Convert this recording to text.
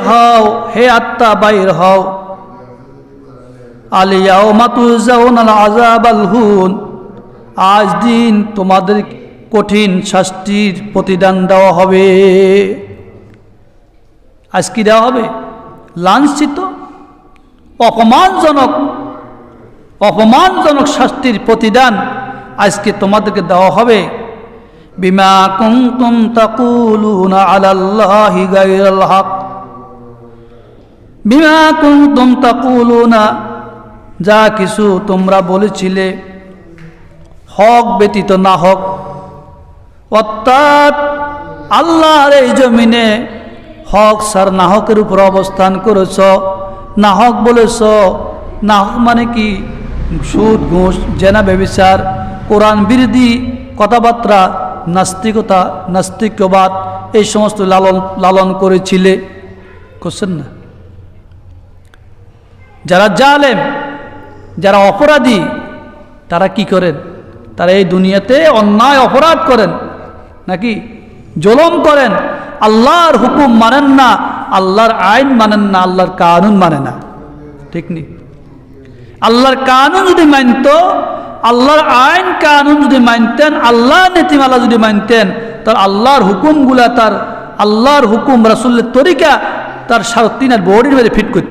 হও, হে আত্মা বাইর হও। আলিয়াউমা তুজাউনাল আযাবাল হুন, আজ দিন তোমাদের কঠিন শাস্তির প্রতিদান দেওয়া হবে। আজ কি দেওয়া হবে? লাঞ্ছিত অপমানজনক শাস্তির প্রতিদান আজকে তোমাদেরকে দেওয়া হবে। বিমা কুনতুম তাকুলুনা আলাল্লাহি গায়রাল হক, বিমা কুনতুম তাকুলুনা, যা কিছু তোমরা বলেছিলে হক ব্যতীত না হক, অর্থাৎ আল্লাহর এই জমিনে হক সার না হকের উপর অবস্থান করেছ, না হক বলেছ। না হক মানে কি? সুদ, ঘুষ, জেনা, ব্যভিচার, কোরআন বিরোধী কথাবার্তা, নাস্তিকতা, নাস্তিক্যবাদ, এই সমস্ত লালন করেছিলে, করছেন না? যারা জালেম, যারা অপরাধী, তারা কি করেন? তারা এই দুনিয়াতে অন্যায় অপরাধ করেন, নাকি জুলুম করেন, আল্লাহর হুকুম মানেন না, আল্লাহর আইন মানেন না, আল্লাহর কানুন মানে না। ঠিক নেই? আল্লাহর কানুন যদি মানত, আল্লাহর আইন কানুন যদি মানতেন, আল্লাহর নীতিমালা যদি মানতেন, তার আল্লাহর হুকুমগুলা, তার আল্লাহর হুকুম রাসূলের তরিকা তার 3.5 বডির মধ্যে ফিট করতেন।